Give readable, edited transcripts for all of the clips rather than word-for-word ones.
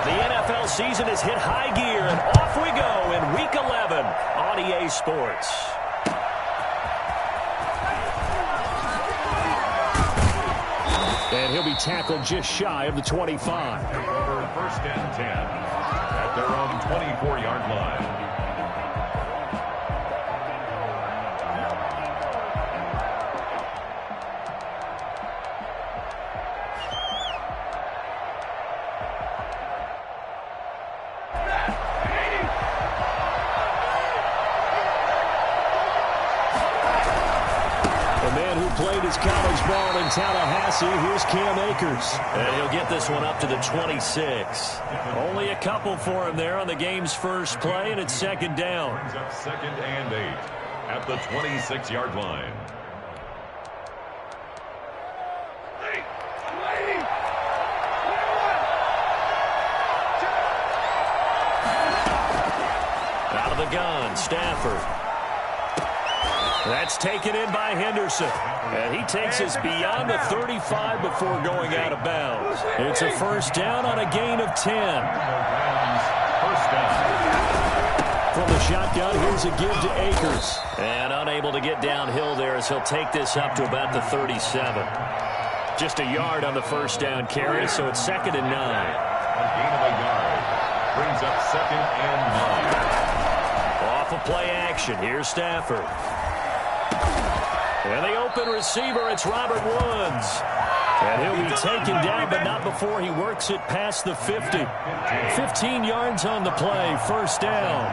The NFL season has hit high gear, and off we go in Week 11 on EA Sports. And he'll be tackled just shy of the 25. First and 10 at their own 24-yard line. Played his college ball in Tallahassee. Here's Cam Akers. And he'll get this one up to the 26. Only a couple for him there on the game's first play, and it's second down. Brings up second and 8 at the 26-yard line. Out of the gun, Stafford. That's taken in by Henderson. And he takes us beyond the 35 before going out of bounds. It's a first down on a gain of 10. First down. From the shotgun, here's a give to Akers. And unable to get downhill there as he'll take this up to about the 37. Just a yard on the first down carry, so it's second and 9. A gain of a yard. Brings up second and 9. Off of play action, here's Stafford. And the open receiver, it's Robert Woods. And he'll be taken down, but not before he works it past the 50. 15 yards on the play, first down.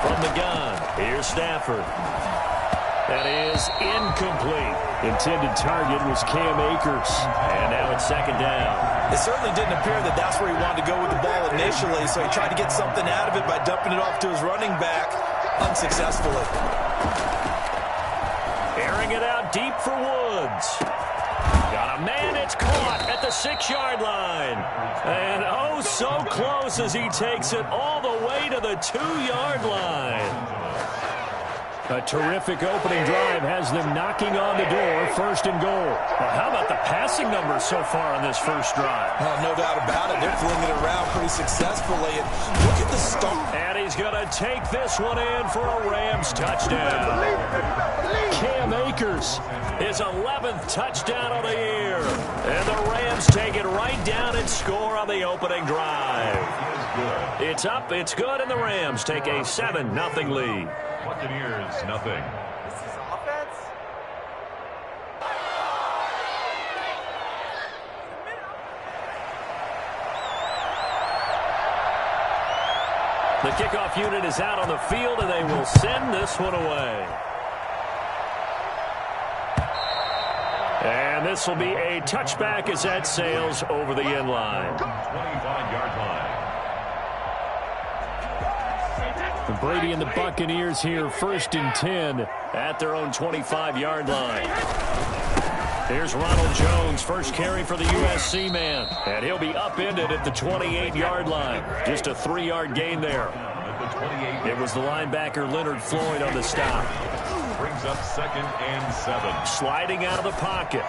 From the gun, here's Stafford. That is incomplete. Intended target was Cam Akers. And now it's second down. It certainly didn't appear that that's where he wanted to go with the ball initially, so he tried to get something out of it by dumping it off to his running back unsuccessfully. Airing it out deep for Woods. Got a man, it's caught at the 6-yard line. And oh, so close as he takes it all the way to the 2-yard line. A terrific opening drive has them knocking on the door, first and goal. Well, how about the passing numbers so far on this first drive? No doubt about it. They're flinging it around pretty successfully. And look at the start. And he's going to take this one in for a Rams touchdown. Cam Akers, his 11th touchdown of the year. And the Rams take it right down and score on the opening drive. It's up, it's good, and the Rams take a 7-0 lead. Buccaneers, nothing. This is offense? The kickoff unit is out on the field, and they will send this one away. And this will be a touchback as that sails over the end line. 25-yard line. Brady and the Buccaneers here, first and 10 at their own 25-yard line. Here's Ronald Jones, first carry for the USC man. And he'll be upended at the 28-yard line. Just a 3-yard gain there. It was the linebacker Leonard Floyd on the stop. Brings up second and 7. Sliding out of the pocket.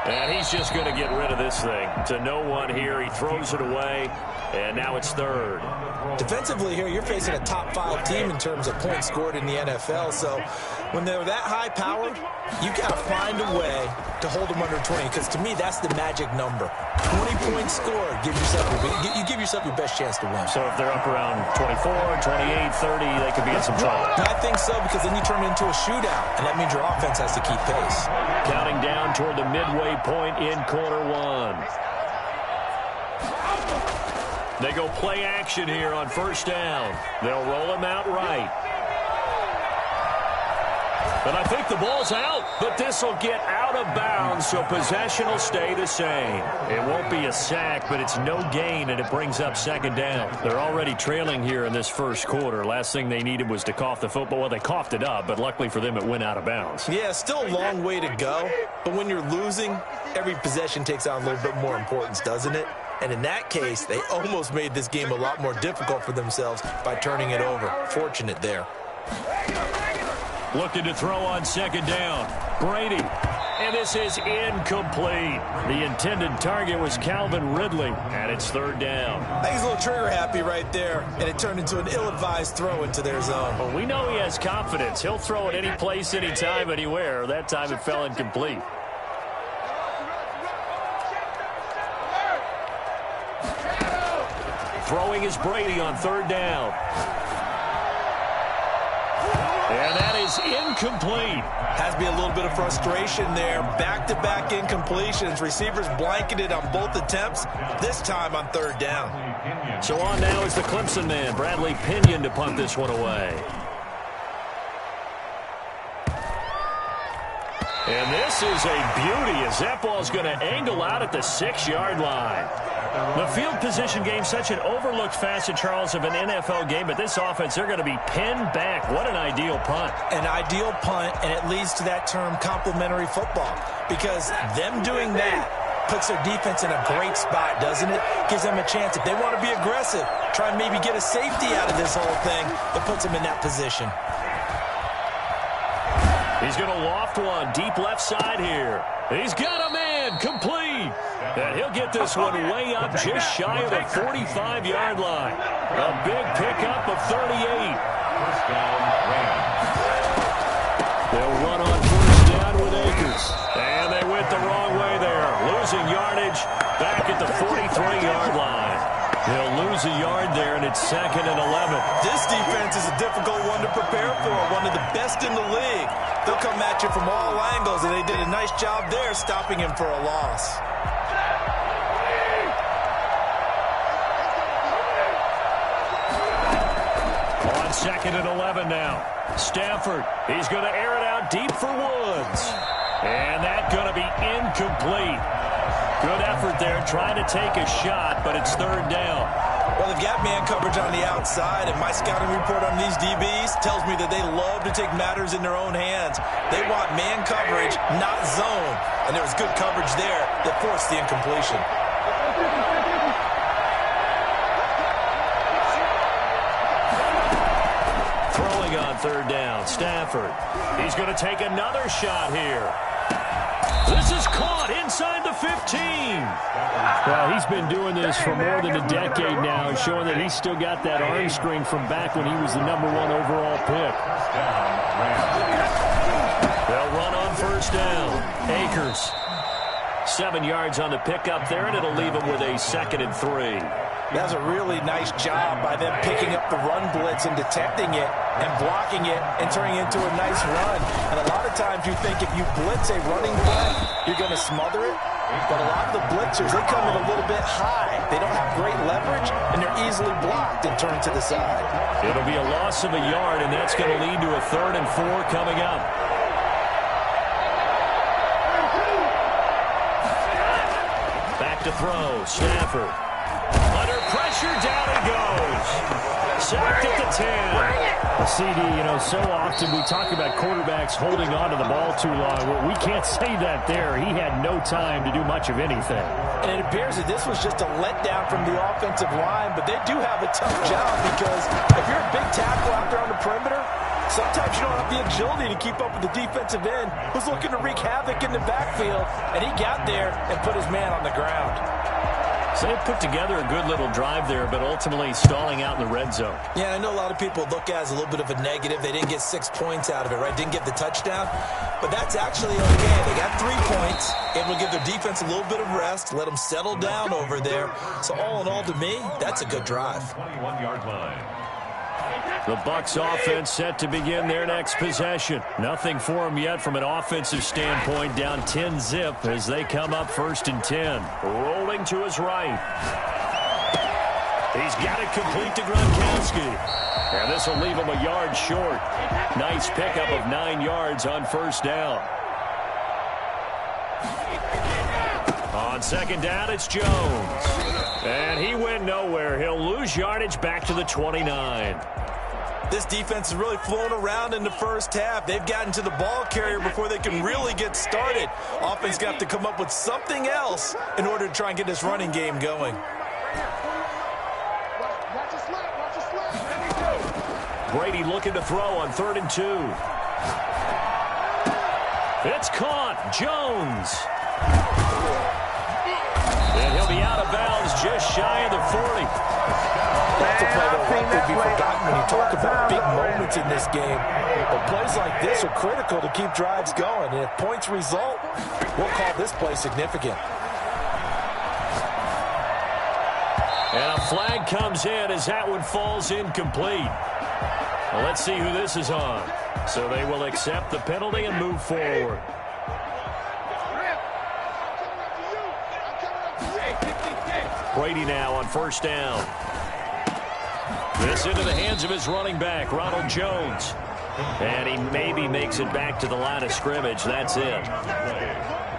And he's just going to get rid of this thing. To no one here. He throws it away. And now it's third. Defensively here, you're facing a top 5 team in terms of points scored in the NFL. So when they're that high powered, you got to find a way to hold them under 20. Because to me, that's the magic number. 20 points scored. You give yourself your best chance to win. So if they're up around 24, 28, 30, they could be in some trouble. I think so, because then you turn it into a shootout. And that means your offense has to keep pace. Counting down toward the midway point in quarter one. They go play action here on first down. They'll roll him out right. And I think the ball's out, but this will get out of bounds, so possession will stay the same. It won't be a sack, but it's no gain, and it brings up second down. They're already trailing here in this first quarter. Last thing they needed was to cough the football. Well, they coughed it up, but luckily for them, it went out of bounds. Yeah, still a long way to go, but when you're losing, every possession takes on a little bit more importance, doesn't it? And in that case, they almost made this game a lot more difficult for themselves by turning it over. Fortunate there. Looking to throw on second down. Brady. And this is incomplete. The intended target was Calvin Ridley, and it's third down. I think he's a little trigger happy right there, and it turned into an ill-advised throw into their zone. Well, we know he has confidence. He'll throw it any place, anytime, anywhere. That time it fell incomplete. Throwing is Brady on third down. And that is incomplete. Has to be a little bit of frustration there. Back-to-back incompletions. Receivers blanketed on both attempts, this time on third down. So on now is the Clemson man, Bradley Pinion, to punt this one away. And this is a beauty as that ball's going to angle out at the 6-yard line. The field position game, such an overlooked facet, Charles, of an NFL game, but this offense, they're going to be pinned back. What an ideal punt. An ideal punt, and it leads to that term complementary football, because them doing that puts their defense in a great spot, doesn't it? Gives them a chance. If they want to be aggressive, try and maybe get a safety out of this whole thing, it puts them in that position. He's going to loft one deep left side here. He's got a man complete. And he'll get this one way up just shy of the 45-yard line. A big pickup of 38. First down, Rams. They'll run on first down with Akers. And they went the wrong way there. Losing yardage back at the 43-yard line. They'll lose a yard there, and it's 2nd and 11. This defense is a difficult one to prepare for, one of the best in the league. They'll come at you from all angles, and they did a nice job there stopping him for a loss. On 2nd and 11 now. Stafford, he's going to air it out deep for Woods. And that's going to be incomplete. Good effort there trying to take a shot, but it's third down. Well, they've got man coverage on the outside, and my scouting report on these DBs tells me that they love to take matters in their own hands. They want man coverage, not zone. And there was good coverage there that forced the incompletion. Throwing on third down, Stafford. He's going to take another shot here. This is caught inside the 15. Well, he's been doing this for more than a decade now, showing that he's still got that arm strength from back when he was the #1 overall pick. They'll run on first down. Akers. 7 yards on the pickup there, and it'll leave him with a 2nd and 3. That was a really nice job by them picking up the run blitz and detecting it and blocking it and turning it into a nice run. And a lot of times you think if you blitz a running play, you're going to smother it. But a lot of the blitzers, they come in a little bit high. They don't have great leverage, and they're easily blocked and turned to the side. It'll be a loss of a yard, and that's going to lead to a 3rd and 4 coming up. Back to throw, Stafford. Under pressure, down he goes. Sacked at the 10. CD, so often we talk about quarterbacks holding on to the ball too long. Well, we can't say that there. He had no time to do much of anything. And it appears that this was just a letdown from the offensive line, but they do have a tough job because if you're a big tackle out there on the perimeter, sometimes you don't have the agility to keep up with the defensive end who's looking to wreak havoc in the backfield, and he got there and put his man on the ground. So they put together a good little drive there, but ultimately stalling out in the red zone. Yeah, I know a lot of people look at it as a little bit of a negative. They didn't get 6 points out of it, right? Didn't get the touchdown. But that's actually okay. They got 3 points, able to give their defense a little bit of rest, let them settle down over there. So all in all, to me, that's a good drive. 21-yard line. The Bucs offense set to begin their next possession. Nothing for them yet from an offensive standpoint, down 10-zip as they come up 1st and 10. Rolling to his right. He's got it complete to Gronkowski. And this will leave him a yard short. Nice pickup of 9 yards on first down. On second down, it's Jones. And he went nowhere. He'll lose yardage back to the 29. This defense is really flown around in the first half. They've gotten to the ball carrier before they can really get started. Offense got to come up with something else in order to try and get this running game going. Brady looking to throw on 3rd and 2. It's caught. Jones. And he'll be out of bounds just shy of the 40. That's a play that won't be forgotten when you talk about big moments in this game. But plays like this are critical to keep drives going. And if points result, we'll call this play significant. And a flag comes in as that one falls incomplete. Well, let's see who this is on. So they will accept the penalty and move forward. Brady now on first down. This into the hands of his running back, Ronald Jones. And he maybe makes it back to the line of scrimmage. That's it.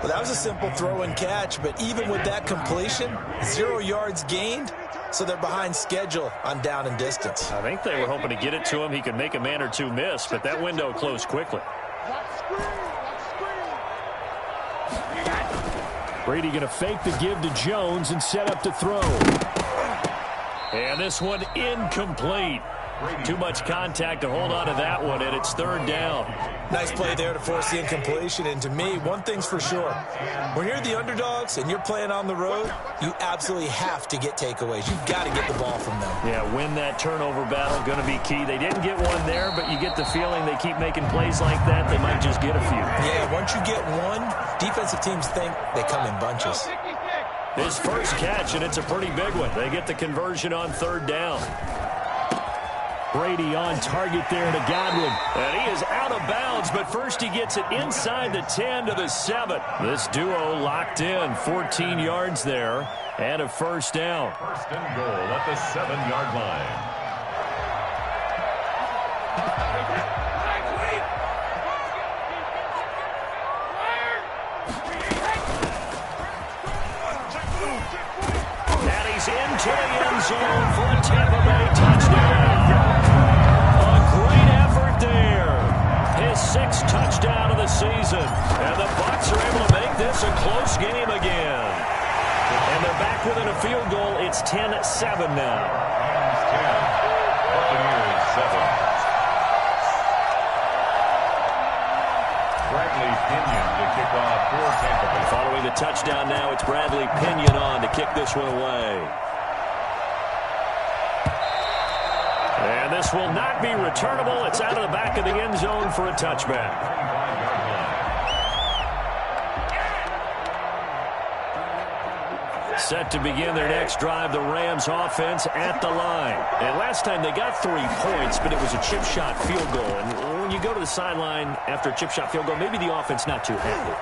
Well, that was a simple throw and catch, but even with that completion, 0 yards gained, so they're behind schedule on down and distance. I think they were hoping to get it to him. He could make a man or two miss, but that window closed quickly. Brady going to fake the give to Jones and set up to throw. And this one incomplete. Too much contact to hold on to that one, and it's third down. Nice play there to force the incompletion. And to me, one thing's for sure. When you're the underdogs and you're playing on the road, you absolutely have to get takeaways. You've got to get the ball from them. Yeah, win that turnover battle, going to be key. They didn't get one there, but you get the feeling they keep making plays like that, they might just get a few. Yeah, once you get one, defensive teams think they come in bunches. His first catch, and it's a pretty big one. They get the conversion on third down. Brady on target there to Godwin. And he is out of bounds, but first he gets it inside the 10 to the 7. This duo locked in, 14 yards there, and a first down. First and goal at the 7-yard line. And he's into the end zone for a Tampa Bay touchdown. His 6th touchdown of the season. And the Bucs are able to make this a close game again. And they're back within a field goal. It's 10-7 now. Rams 10, Buccaneers 7. Bradley Pinion to kick off for Tampa Bay. Following the touchdown now, it's Bradley Pinion on to kick this one away. And this will not be returnable. It's out of the back of the end zone for a touchback. Set to begin their next drive, the Rams offense at the line. And last time they got 3 points, but it was a chip shot field goal. And when you go to the sideline after a chip shot field goal, maybe the offense not too happy.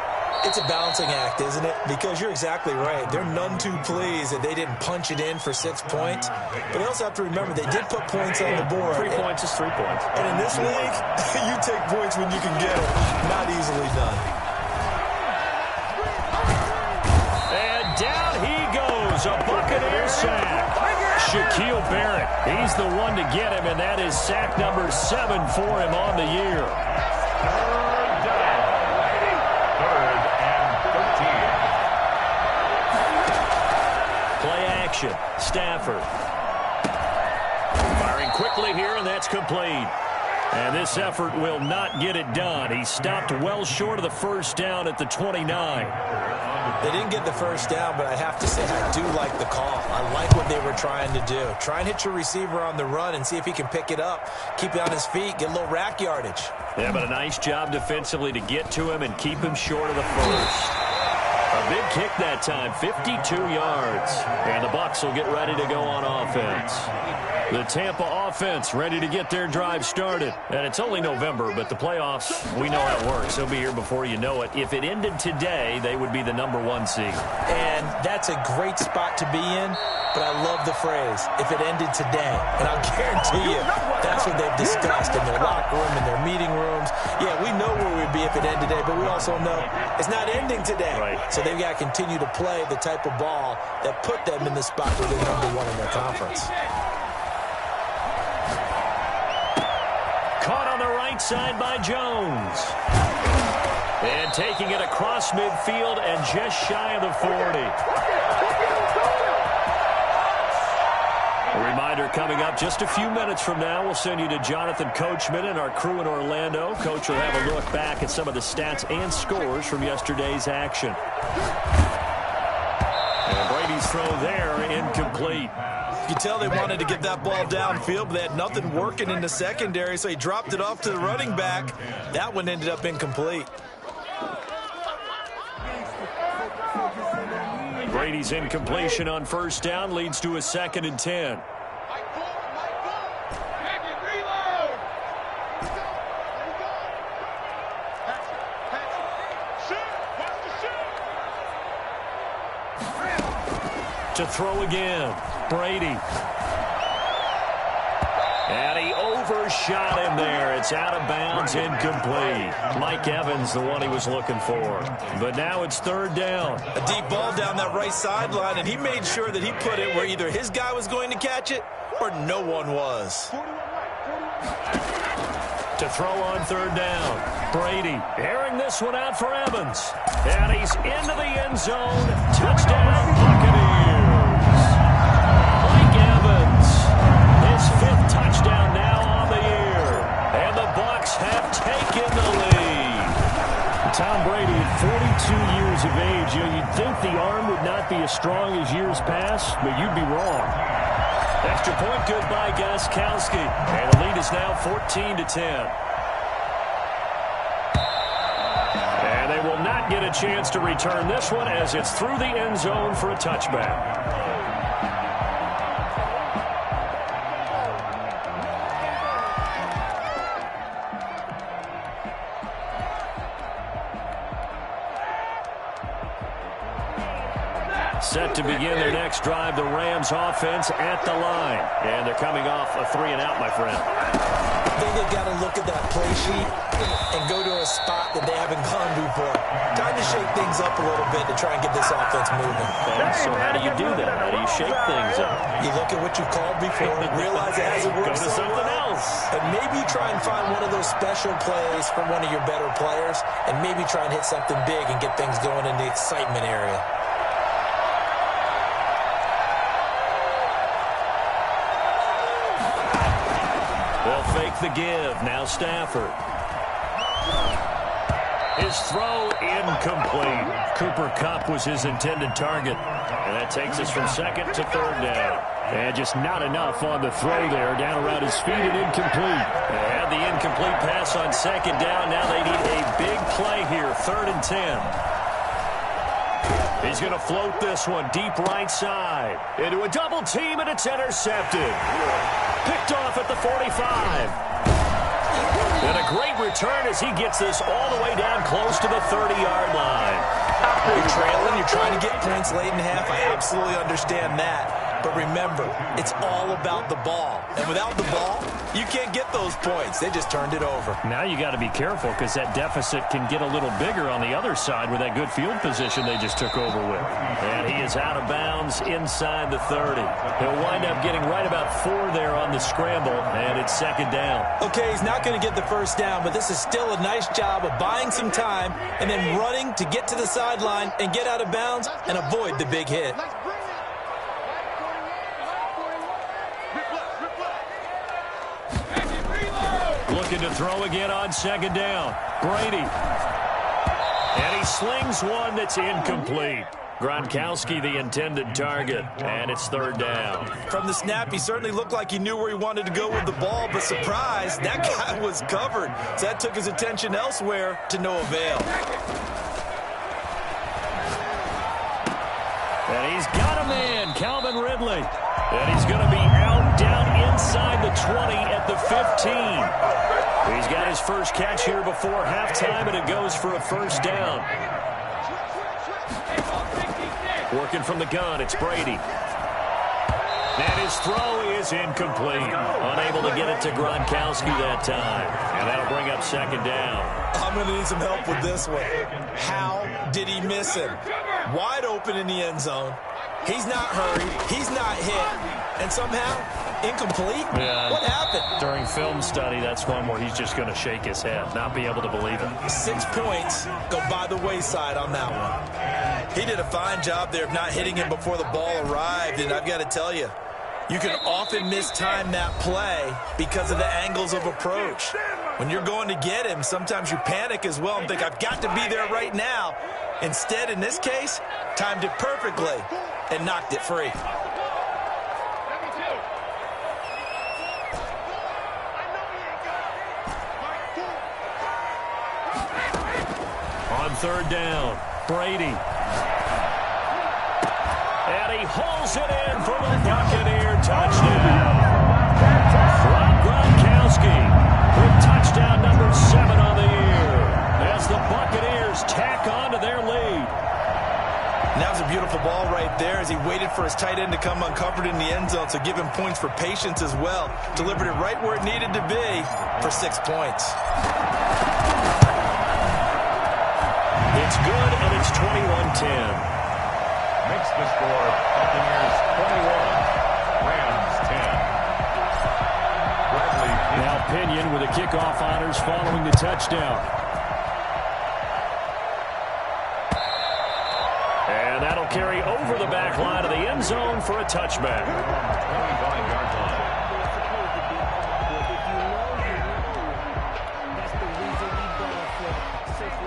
It's a balancing act, isn't it? Because you're exactly right. They're none too pleased that they didn't punch it in for 6 points. But you also have to remember they did put points on the board. 3 points is 3 points. And in this league, you take points when you can get them. Not easily done. And down he goes. A Buccaneer sack. Shaquille Barrett. He's the one to get him, and that is sack number 7 for him on the year. Stafford. Firing quickly here, and that's complete. And this effort will not get it done. He stopped well short of the first down at the 29. They didn't get the first down, but I have to say I do like the call. I like what they were trying to do. Try and hit your receiver on the run and see if he can pick it up. Keep it on his feet, get a little rack yardage. Yeah, but a nice job defensively to get to him and keep him short of the first. A big kick that time, 52 yards. And the Bucs will get ready to go on offense. The Tampa offense ready to get their drive started. And it's only November, but the playoffs, we know how it works. They'll be here before you know it. If it ended today, they would be the number 1 seed. And that's a great spot to be in, but I love the phrase, if it ended today. And I'll guarantee you, that's what they've discussed in their locker room, in their meeting rooms. Yeah, we know where we'd be if it ended today, but we also know it's not ending today. Right. So they've got to continue to play the type of ball that put them in the spot where they're number 1 in their conference. Caught on the right side by Jones. And taking it across midfield and just shy of the 40. A reminder reminder coming up just a few minutes from now. We'll send you to Jonathan Coachman and our crew in Orlando. Coach will have a look back at some of the stats and scores from yesterday's action. And Brady's throw there, incomplete. You can tell they wanted to get that ball downfield, but they had nothing working in the secondary, so he dropped it off to the running back. That one ended up incomplete. Brady's incompletion on first down leads to a 2nd and 10. To throw again, Brady. And he overshot him there. It's out of bounds, incomplete. Mike Evans, the one he was looking for. But now it's 3rd down. A deep ball down that right sideline, and he made sure that he put it where either his guy was going to catch it or no one was. To throw on 3rd down, Brady airing this one out for Evans. And he's into the end zone. Touchdown, Buccaneers. Mike Evans, his 5th touchdown now on the year. And the Bucs have taken the lead. Tom Brady at 42 years of age. You'd think the arm would not be as strong as years past, but you'd be wrong. Extra point good by Gostkowski. And the lead is now 14-10. And they will not get a chance to return this one as it's through the end zone for a touchback. Set to begin their next drive, the Rams offense at the line. And they're coming off a 3-and-out, my friend. I think they've got to look at that play sheet and go to a spot that they haven't gone before. Time to shake things up a little bit to try and get this offense moving. And so how do you do that? How do you shake things up? You look at what you called before, realize it hasn't worked Go to something else. and maybe try and find one of those special plays from one of your better players, and maybe try and hit something big and get things going in the excitement area. They'll fake the give. Now Stafford. His throw incomplete. Cooper Kupp was his intended target. And that takes us from 2nd to 3rd down. And just not enough on the throw there. Down around his feet and incomplete. They had the incomplete pass on 2nd down. Now they need a big play here. 3rd and 10. He's going to float this one deep right side. Into a double team, and it's intercepted. Picked off at the 45. And a great return as he gets this all the way down close to the 30-yard line. You're trailing, you're trying to get points late in half. I absolutely understand that. But remember, it's all about the ball. And without the ball, you can't get those points. They just turned it over. Now you got to be careful because that deficit can get a little bigger on the other side with that good field position they just took over with. And he is out of bounds inside the 30. He'll wind up getting right about 4 there on the scramble, and it's 2nd down. Okay, he's not going to get the first down, but this is still a nice job of buying some time and then running to get to the sideline and get out of bounds and avoid the big hit. Looking to throw again on 2nd down. Brady. And he slings one that's incomplete. Gronkowski, the intended target, and it's 3rd down. From the snap, he certainly looked like he knew where he wanted to go with the ball, but surprise, that guy was covered. So that took his attention elsewhere to no avail. And he's got a man, Calvin Ridley. And he's going to be out down inside the 20 at the 15. He's got his first catch here before halftime, and it goes for a 1st down. Working from the gun, it's Brady. And his throw is incomplete. Unable to get it to Gronkowski that time. And that'll bring up 2nd down. I'm going to need some help with this one. How did he miss him? Wide open in the end zone. He's not hurried. He's not hit. And somehow, incomplete? Yeah. What happened? During film study, that's one where he's just going to shake his head, not be able to believe it. 6 points go by the wayside on that one. He did a fine job there of not hitting him before the ball arrived. And I've got to tell you, You can often mistime that play because of the angles of approach. When you're going to get him, sometimes you panic as well and think, I've got to be there right now. Instead, in this case, timed it perfectly and knocked it free. On third down, Brady. And he hauls it in for the Buccaneer touchdown. Rob Gronkowski with touchdown number 7 on the year as the Buccaneers tack on to their lead. And that was a beautiful ball right there as he waited for his tight end to come uncovered in the end zone, so give him points for patience as well. Delivered it right where it needed to be for 6 points. It's good, and it's 21-10. Makes the score Buccaneers 21, Rams 10. Bradley Now Pinion with the kickoff honors following the touchdown. And that'll carry over the back line of the end zone for a touchback. 25-yard line.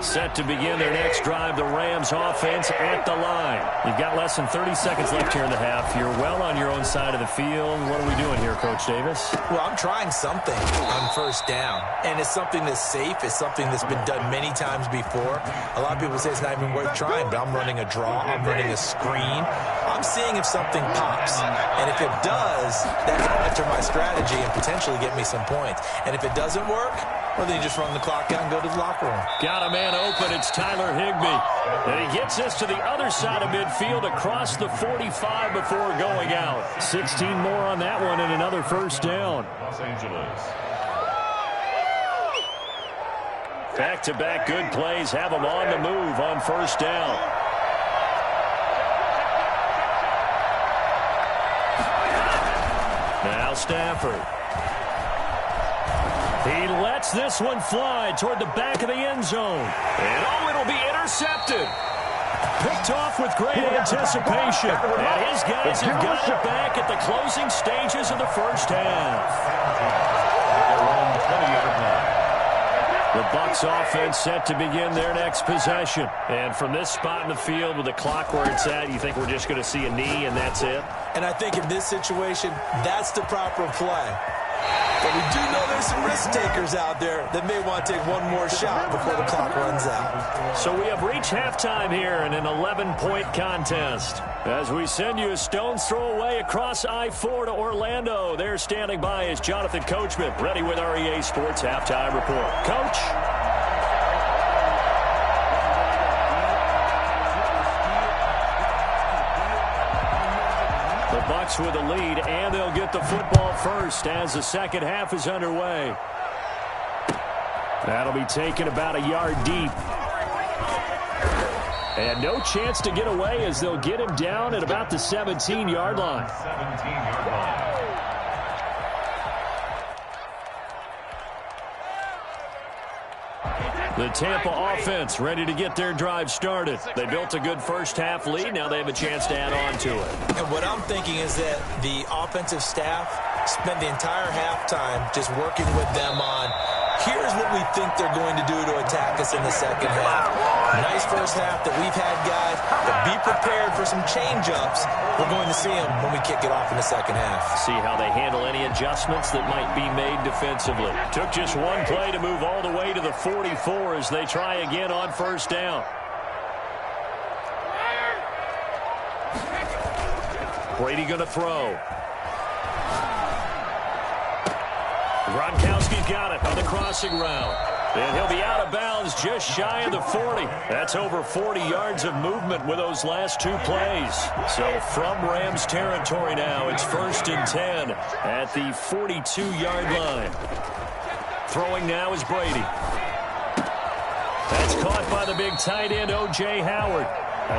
Set to begin their next drive, the Rams offense at the line. You've got less than 30 seconds left here in the half. You're well on your own side of the field. What are we doing here, Coach Davis? Well, I'm trying something on first down, and it's something that's safe. It's something that's been done many times before. A lot of people say it's not even worth trying, but I'm running a draw. I'm running a screen. I'm seeing if something pops, and if it does, that can alter my strategy and potentially get me some points. And if it doesn't work, well, then you just run the clock out and go to the locker room. Got a man open. It's Tyler Higbee. And he gets us to the other side of midfield across the 45 before going out. 16 more on that one and another first down. Los Angeles. Back-to-back good plays have them on the move on first down. Now Stafford. He lets this one fly toward the back of the end zone. And, oh, it'll be intercepted. Picked off with great anticipation. And his guys have got it back at the closing stages of the first half. The Bucs offense set to begin their next possession. And from this spot in the field with the clock where it's at, you think we're just going to see a knee and that's it? And I think in this situation, that's the proper play. But we do know there's some risk takers out there that may want to take one more shot before the clock runs out. So we have reached halftime here in an 11-point contest. As we send you a stone's throw away across I-4 to Orlando. There standing by is Jonathan Coachman, ready with our EA Sports Halftime Report. Coach? The Bucs with the lead, and they'll get the football first as the second half is underway. That'll be taken about a yard deep. And no chance to get away as they'll get him down at about the 17-yard line. 17-yard line. The Tampa offense ready to get their drive started. They built a good first-half lead. Now they have a chance to add on to it. And what I'm thinking is that the offensive staff spent the entire halftime just working with them on, here's what we think they're going to do to attack us in the second half. Nice first half that we've had, guys, but be prepared for some change-ups. We're going to see them when we kick it off in the second half. See how they handle any adjustments that might be made defensively. Took just one play to move all the way to the 44 as they try again on first down. Brady going to throw. Gronkowski's got it on the crossing route. And he'll be out of bounds just shy of the 40. That's over 40 yards of movement with those last two plays. So from Rams territory now, it's 1st and 10 at the 42-yard line. Throwing now is Brady. That's caught by the big tight end, O.J. Howard.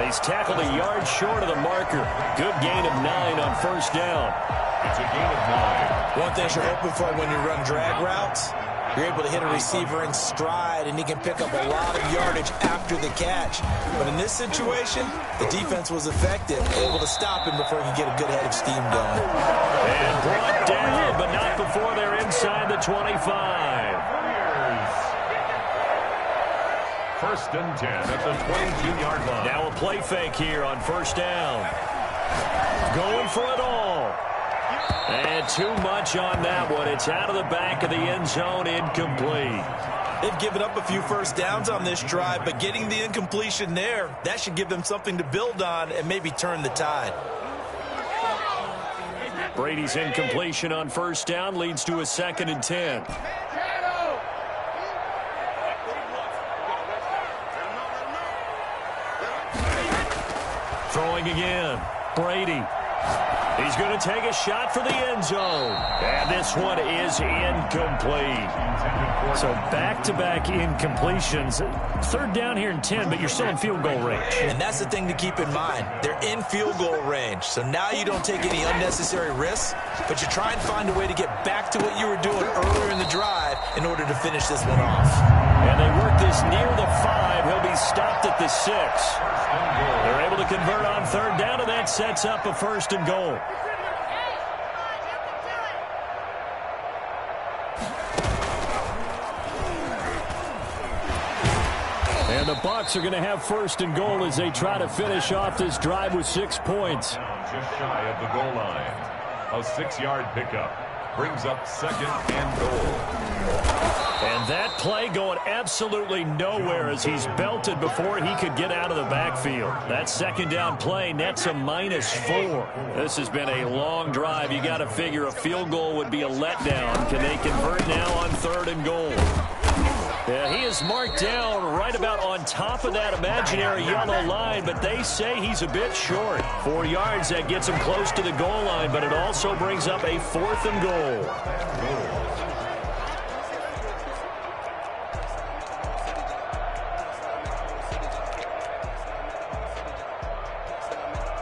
He's tackled a yard short of the marker. Good gain of 9 on first down. It's a gain of 9. One thing you're hoping for when you run drag routes, you're able to hit a receiver in stride, and he can pick up a lot of yardage after the catch. But in this situation, the defense was effective, able to stop him before he could get a good head of steam going. And brought down, but not before they're inside the 25. First and 10 at the 22-yard line. Now a play fake here on first down. Going for it all. And too much on that one. It's out of the back of the end zone, incomplete. They've given up a few first downs on this drive, but getting the incompletion there, that should give them something to build on and maybe turn the tide. Brady's incompletion on first down leads to a 2nd and 10. Throwing again. Brady. He's going to take a shot for the end zone. And this one is incomplete. So back-to-back incompletions. Third down here in 10, but you're still in field goal range. And that's the thing to keep in mind. They're in field goal range. So now you don't take any unnecessary risks, but you try and find a way to get back to what you were doing earlier in the drive in order to finish this one off. And they work this near the 5. He'll be stopped at the 6. They're able to convert on third down, and that sets up a 1st and goal. And the Bucs are going to have 1st and goal as they try to finish off this drive with 6 points. Just shy of the goal line. A 6-yard pickup brings up 2nd and goal. And that play going absolutely nowhere as he's belted before he could get out of the backfield. That 2nd down play nets a -4. This has been a long drive. You got to figure a field goal would be a letdown. Can they convert now on 3rd and goal? Yeah, he is marked down right about on top of that imaginary yellow line, but they say he's a bit short. 4 yards, that gets him close to the goal line, but it also brings up a 4th and goal.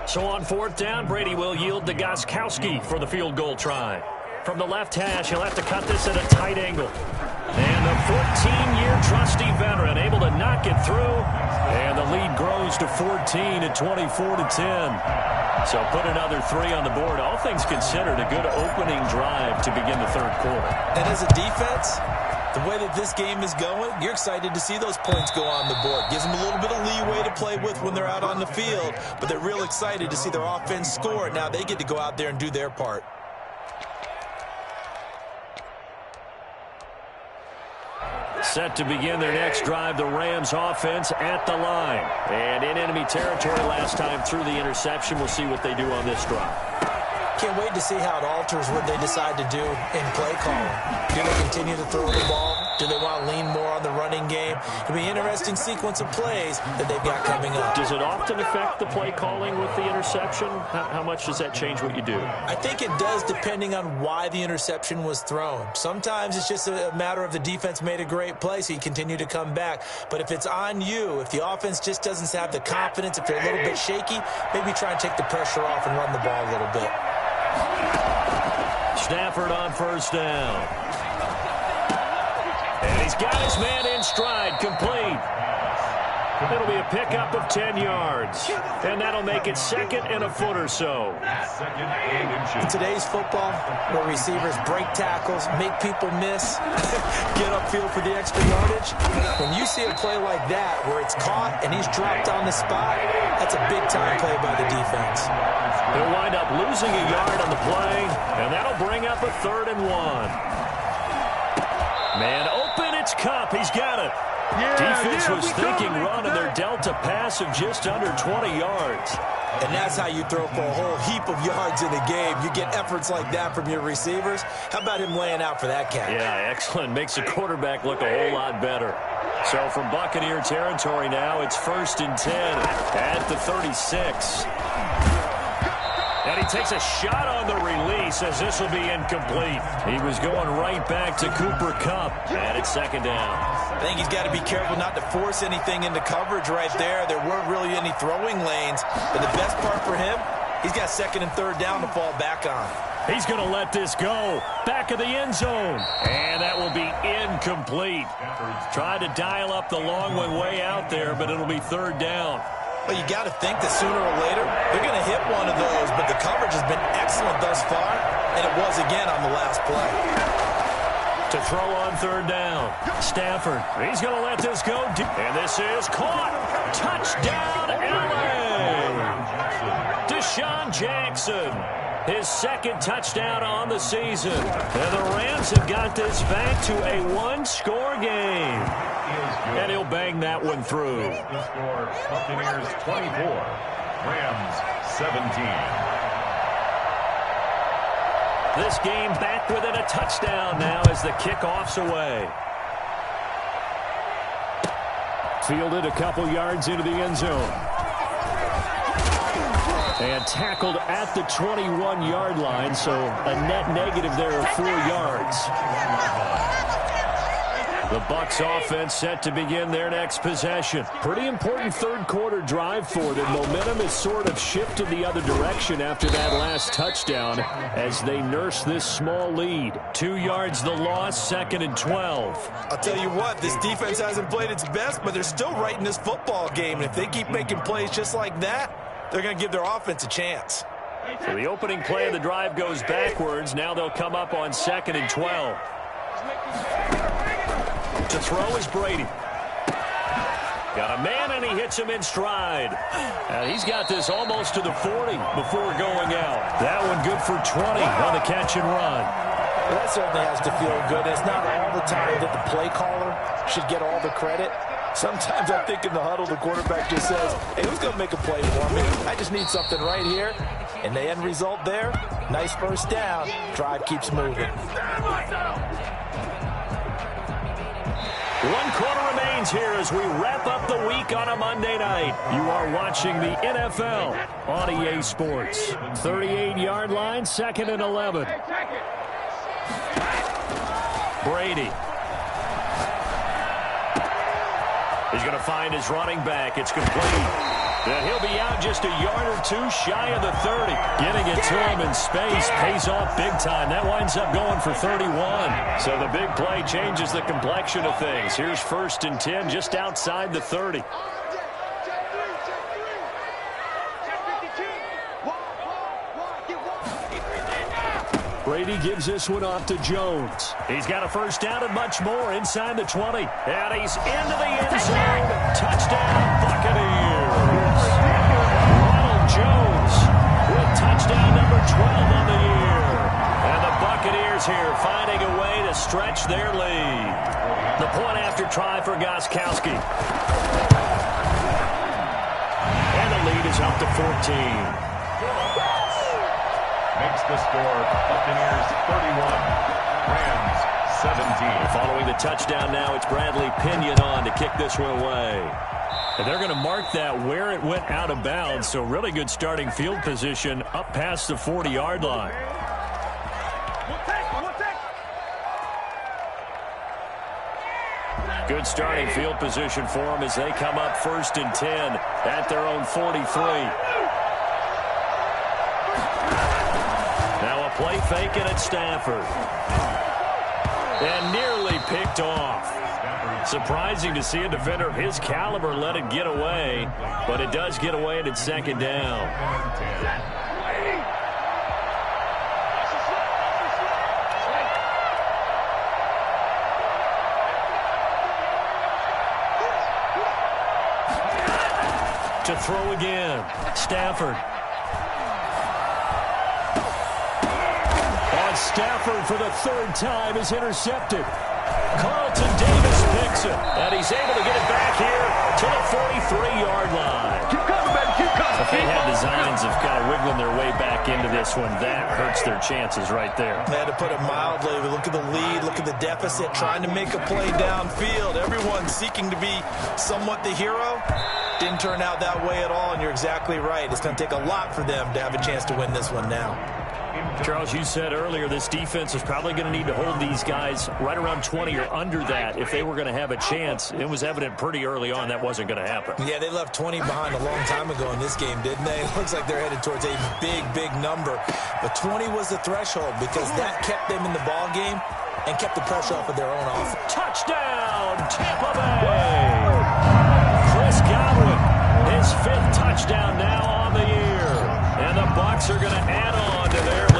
So on 4th down, Brady will yield to Gostkowski for the field goal try. From the left hash, he'll have to cut this at a tight angle. And the 14-year trusty veteran able to knock it through. And the lead grows to 14 at 24-10. So put another 3 on the board. All things considered, a good opening drive to begin the 3rd quarter. And as a defense, the way that this game is going, you're excited to see those points go on the board. Gives them a little bit of leeway to play with when they're out on the field, but they're real excited to see their offense score. Now they get to go out there and do their part. Set to begin their next drive, the Rams offense at the line. And in enemy territory last time through the interception. We'll see what they do on this drive. Can't wait to see how it alters what they decide to do in play calling. Do they continue to throw the ball? Do they want to lean more on the running game? It'll be an interesting sequence of plays that they've got coming up. Does it often affect the play calling with the interception? How much does that change what you do? I think it does depending on why the interception was thrown. Sometimes it's just a matter of the defense made a great play, so you continue to come back. But if it's on you, if the offense just doesn't have the confidence, if they're a little bit shaky, maybe try and take the pressure off and run the ball a little bit. Stafford on 1st down. And he's got his man in stride, complete. It'll be a pickup of 10 yards. And that'll make it 2nd and a foot or so. In today's football, where receivers break tackles, make people miss, get upfield for the extra yardage, when you see a play like that where it's caught and he's dropped on the spot, that's a big-time play by the defense. He'll wind up losing a yard on the play, and that'll bring up a 3rd and 1. Man open, it's Kupp. He's got it. Defense was thinking run, and they're dealt a pass of just under 20 yards. And that's how you throw for a whole heap of yards in a game. You get efforts like that from your receivers. How about him laying out for that catch? Yeah, excellent. Makes the quarterback look a whole lot better. So from Buccaneer territory now, it's 1st and 10 at the 36. And he takes a shot on the release as this will be incomplete. He was going right back to Cooper Kupp, and it's 2nd down. I think he's got to be careful not to force anything into coverage right there. There weren't really any throwing lanes, but the best part for him, he's got 2nd and 3rd down to fall back on. He's going to let this go. Back of the end zone. And that will be incomplete. Tried to dial up the long one way out there, but it'll be 3rd down. Well, you got to think that sooner or later they're going to hit one of those, but the coverage has been excellent thus far. and it was again on the last play. To throw on third down. Stafford, he's going to let this go. And this is caught. Touchdown, LA. Deshaun Jackson, his second touchdown on the season. And the Rams have got this back to a one-score game. And he'll bang that one through. The score, Buccaneers 24, Rams 17. This game back within a touchdown now as the kickoff's away. Fielded a couple yards into the end zone. And tackled at the 21-yard line, so a net negative there of 4 yards. The Bucs offense set to begin their next possession. Pretty important third-quarter drive for them. Momentum has sort of shifted the other direction after that last touchdown as they nurse this small lead. 2 yards the loss, 2nd and 12. I'll tell you what, this defense hasn't played its best, but they're still right in this football game. And if they keep making plays just like that, they're going to give their offense a chance. So the opening play of the drive goes backwards. Now they'll come up on 2nd and 12. To throw is Brady. Got a man, and he hits him in stride. And he's got this almost to the 40 before going out. That one good for 20 on the catch and run. Well, that certainly has to feel good. It's not all the time that the play caller should get all the credit. Sometimes I think in the huddle, the quarterback just says, hey, who's going to make a play for me? I just need something right here. And the end result there, nice first down. Drive keeps moving. 1 quarter remains here as we wrap up the week on a Monday night. You are watching the NFL on EA Sports. 38-yard line, 2nd and 11. Brady. He's going to find his running back. It's complete. And he'll be out just a yard or two shy of the 30. Getting it to him in space pays off big time. That winds up going for 31. So the big play changes the complexion of things. Here's 1st and 10 just outside the 30. Brady gives this one off to Jones. He's got a first down and much more inside the 20. And he's into the end zone. Touchdown, Buccaneers. Ronald Jones with touchdown number 12 on the year. And the Buccaneers here finding a way to stretch their lead. The point after try for Gostkowski. And the lead is up to 14. Makes the score Buccaneers 31, Rams 17. Following the touchdown now, it's Bradley Pinion on to kick this one away. And they're going to mark that where it went out of bounds, so really good starting field position up past the 40-yard line. Good starting field position for them as they come up 1st and 10 at their own 43. Play faking at Stafford. And nearly picked off. Surprising to see a defender of his caliber let it get away, but it does get away and it's 2nd down. To throw again, Stafford. Stafford for the 3rd time is intercepted. Carlton Davis picks it, and he's able to get it back here to the 43-yard line. Keep coming, baby, keep coming. If they had designs of kind of wiggling their way back into this one, that hurts their chances right there. They had to put it mildly. Look at the lead, look at the deficit, trying to make a play downfield. Everyone seeking to be somewhat the hero. Didn't turn out that way at all, and you're exactly right. It's going to take a lot for them to have a chance to win this one now. Charles, you said earlier this defense is probably going to need to hold these guys right around 20 or under that if they were going to have a chance. It was evident pretty early on that wasn't going to happen. Yeah, they left 20 behind a long time ago in this game, didn't they? It looks like they're headed towards a big, big number. But 20 was the threshold because that kept them in the ball game and kept the pressure off of their own offense. Touchdown, Tampa Bay! Chris Godwin, his 5th touchdown now on the year. And the Bucs are going to add on to their lead.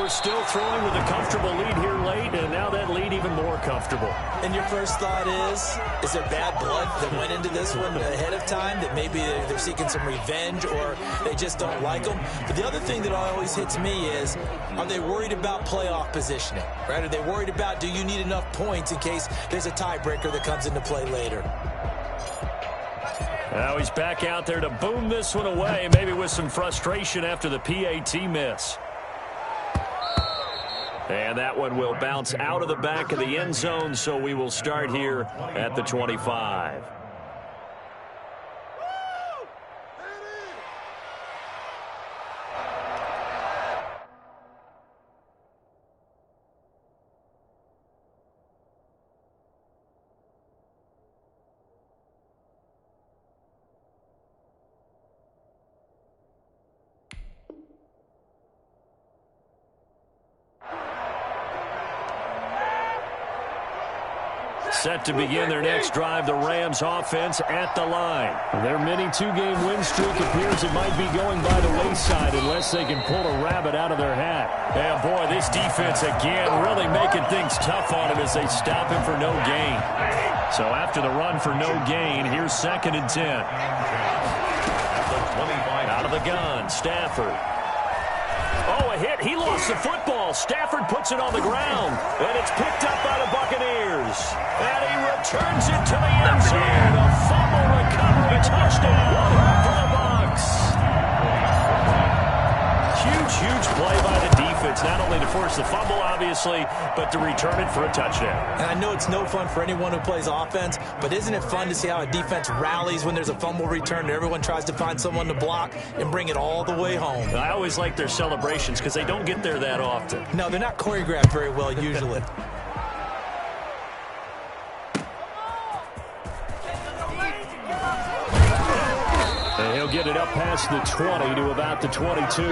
we're still throwing with a comfortable lead here late, and now that lead even more comfortable. And your first thought is there bad blood that went into this one ahead of time, that maybe they're seeking some revenge or they just don't like them? But the other thing that always hits me is, are they worried about playoff positioning, right? Are they worried about, do you need enough points in case there's a tiebreaker that comes into play later? Now he's back out there to boom this one away, maybe with some frustration after the PAT miss. And that one will bounce out of the back of the end zone, so we will start here at the 25. Set to begin their next drive, the Rams offense at the line. Their mini two-game win streak appears it might be going by the wayside unless they can pull a rabbit out of their hat. And boy, this defense again really making things tough on him as they stop him for no gain. So after the run for no gain, here's 2nd and 10. Out of the gun, Stafford. Oh, a hit. He lost the football. Stafford puts it on the ground, and it's picked up by the Buccaneers. And he returns it to the end zone. A fumble recovery touchdown for the Bucs. Huge play by the defense, not only to force the fumble, obviously, but to return it for a touchdown. And I know it's no fun for anyone who plays offense, but isn't it fun to see how a defense rallies when there's a fumble return and everyone tries to find someone to block and bring it all the way home? I always like their celebrations because they don't get there that often. No, they're not choreographed very well usually. And he'll get it up past the 20 to about the 22.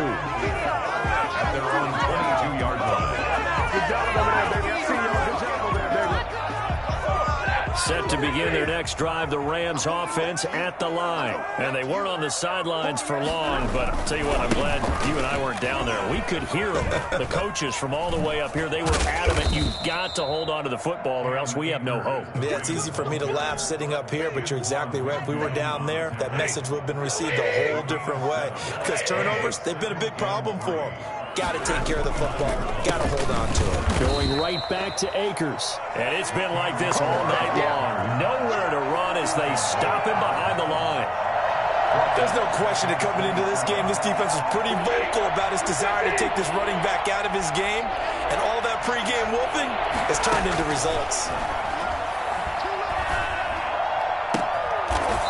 At their own 22-yard line. Good job over there, baby. I see y'all. Good job over there, baby. Set to begin their next drive, the Rams offense at the line. And they weren't on the sidelines for long, but I'll tell you what, I'm glad you and I weren't down there. We could hear them, the coaches from all the way up here. They were adamant, you've got to hold on to the football or else we have no hope. Yeah, it's easy for me to laugh sitting up here, but you're exactly right. If we were down there, that message would have been received a whole different way. Because turnovers, they've been a big problem for them. Got to take care of the football. Got to hold on to it. Going right back to Akers. And it's been like this all night long. Nowhere to run as they stop him behind the line. There's no question that coming into this game, this defense was pretty vocal about its desire to take this running back out of his game. And all that pregame wolfing has turned into results.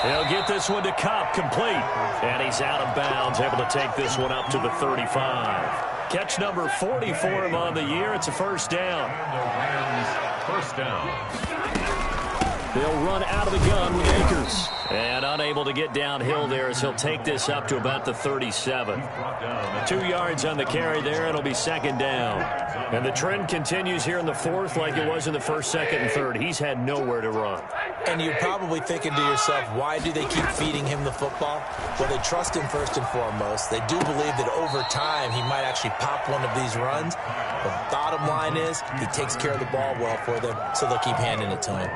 He'll get this one to Cobb, complete. And he's out of bounds, able to take this one up to the 35. Catch number 40 for him on the year. It's a first down. The Rams, first down. They'll run out of the gun with Akers. And unable to get downhill there as he'll take this up to about the 37. 2 yards on the carry there. It'll be 2nd down. And the trend continues here in the 4th like it was in the 1st, 2nd, and 3rd. He's had nowhere to run. And you're probably thinking to yourself, why do they keep feeding him the football? Well, they trust him first and foremost. They do believe that over time he might actually pop one of these runs. But bottom line is he takes care of the ball well for them, so they'll keep handing it to him.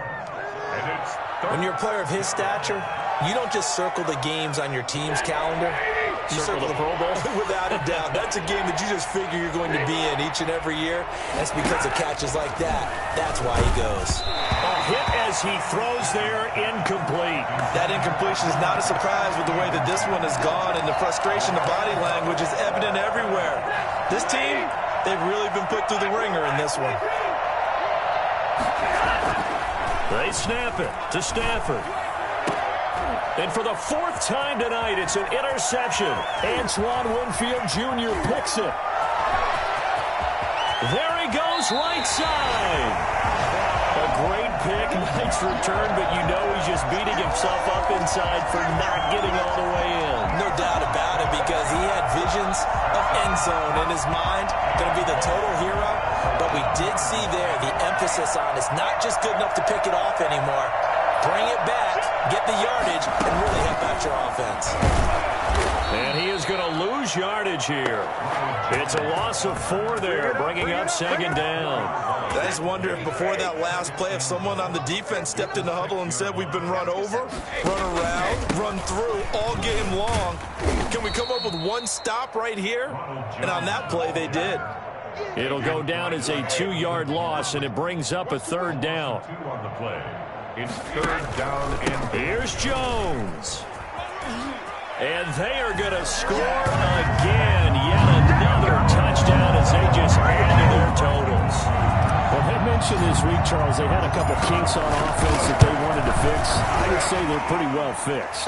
When you're a player of his stature, you don't just circle the games on your team's calendar. You circle the Pro Bowl. Without a doubt. That's a game that you just figure you're going to be in each and every year. That's because of catches like that. That's why he goes. A hit as he throws there, incomplete. That incompletion is not a surprise with the way that this one has gone, and the frustration, the body language is evident everywhere. This team, they've really been put through the ringer in this one. They snap it to Stafford. And for the 4th time tonight, it's an interception. Antoine Winfield Jr. picks it. There he goes, right side. A great pick, nice return, but you know he's just beating himself up inside for not getting all the way in. No doubt about it, because he had visions of end zone in his mind. Going to be the total hero. But we did see there the emphasis on it's not just good enough to pick it off anymore. Bring it back, get the yardage, and really help out your offense. And he is going to lose yardage here. It's a loss of 4 there, bringing up second down. I just wonder if before that last play, if someone on the defense stepped in the huddle and said, we've been run over, run around, run through all game long. Can we come up with one stop right here? And on that play, they did. It'll go down as a 2-yard loss, and it brings up a third down. 2 on the play. It's third down and here's Jones. And they are going to score again. Yet another touchdown as they just add to their totals. Well, they mentioned this week, Charles, they had a couple kinks on offense that they wanted to fix. I would say they're pretty well fixed.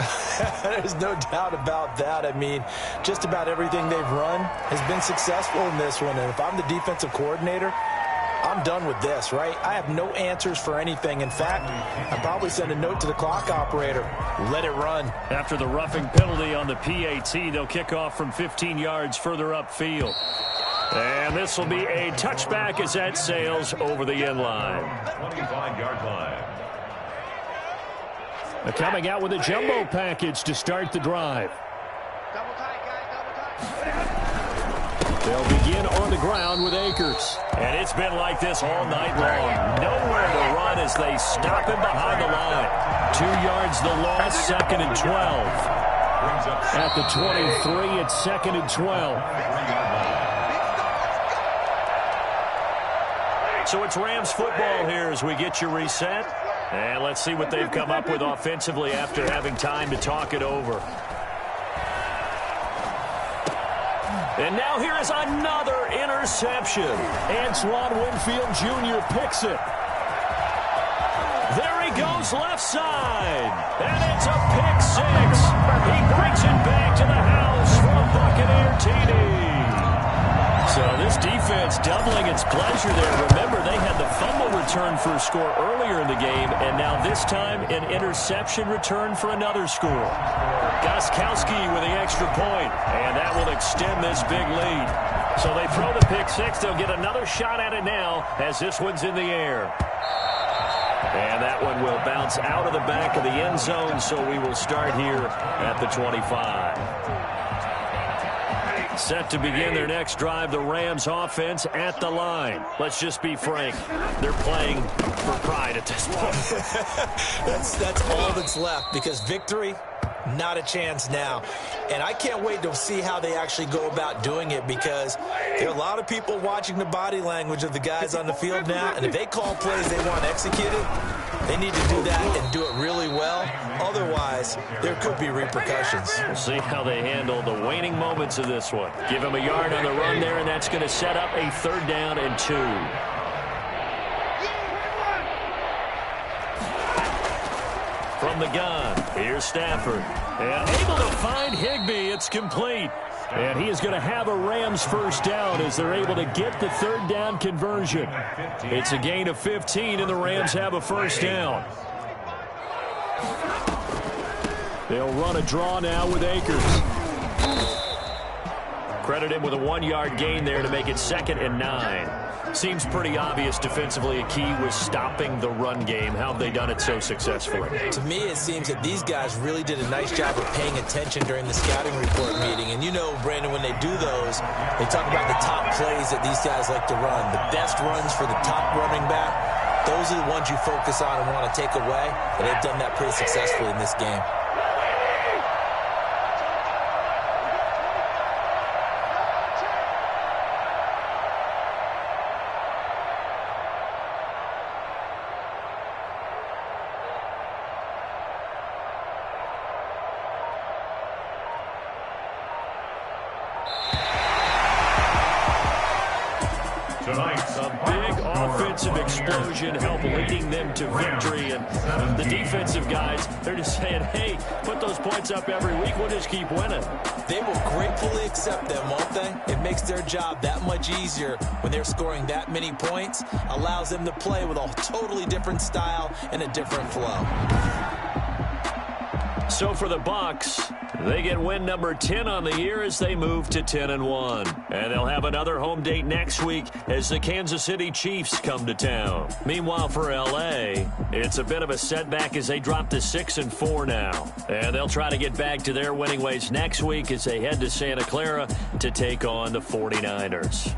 There's no doubt about that. I mean, just about everything they've run has been successful in this one. And if I'm the defensive coordinator, I'm done with this, right? I have no answers for anything. In fact, I'd probably send a note to the clock operator. Let it run. After the roughing penalty on the PAT, they'll kick off from 15 yards further upfield. And this will be a touchback as that sails over the end line. 25-yard line. They're coming out with a jumbo package to start the drive. Double tight, guys, double tight. They'll begin on the ground with Akers. And it's been like this all night long. Nowhere to run as they stop him behind the line. 2 yards the loss, second and 12. At the 23, it's second and 12. So it's Rams football here as we get you reset. And let's see what they've come up with offensively after having time to talk it over. And now here is another interception. Antoine Winfield Jr. picks it. There he goes left side. And it's a pick 6. He brings it back to the house for a Buccaneer TD. So this defense doubling its pleasure there. Remember, they had the fumble return for a score earlier in the game, and now this time an interception return for another score. Gostkowski with the extra point, and that will extend this big lead. So they throw the pick 6. They'll get another shot at it now as this one's in the air. And that one will bounce out of the back of the end zone, so we will start here at the 25. Set to begin their next drive, the Rams offense at the line. Let's just be frank. They're playing for pride at this point. That's all that's left, because victory, not a chance now. And I can't wait to see how they actually go about doing it, because there are a lot of people watching the body language of the guys on the field now, and if they call plays they want executed, they need to do that and do it really well. Otherwise, there could be repercussions. We'll see how they handle the waning moments of this one. Give him a yard on the run there, and that's going to set up a 3rd down and 2. From the gun, here's Stafford. And able to find Higbee. It's complete. And he is going to have a Rams first down as they're able to get the 3rd down conversion. It's a gain of 15, and the Rams have a first down. They'll run a draw now with Akers. Credit him with a 1-yard gain there to make it 2nd and 9. Seems pretty obvious defensively a key was stopping the run game. How have they done it so successfully? To me, it seems that these guys really did a nice job of paying attention during the scouting report meeting. And you know, Brandon, when they do those, they talk about the top plays that these guys like to run. The best runs for the top running back, those are the ones you focus on and want to take away. And they've done that pretty successfully in this game. Explosion help leading them to victory, and the defensive guys, they're just saying, hey, put those points up every week, we'll just keep winning. They will gratefully accept them, won't they? It makes their job that much easier when they're scoring that many points, allows them to play with a totally different style and a different flow. So for the Bucs, They get win number 10 on the year as they move to 10-1. And they'll have another home date next week as the Kansas City Chiefs come to town. Meanwhile, for L.A., it's a bit of a setback as they drop to 6-4 now. And they'll try to get back to their winning ways next week as they head to Santa Clara to take on the 49ers.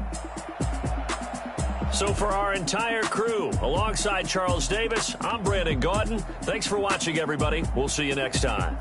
So for our entire crew, alongside Charles Davis, I'm Brandon Gaudin. Thanks for watching, everybody. We'll see you next time.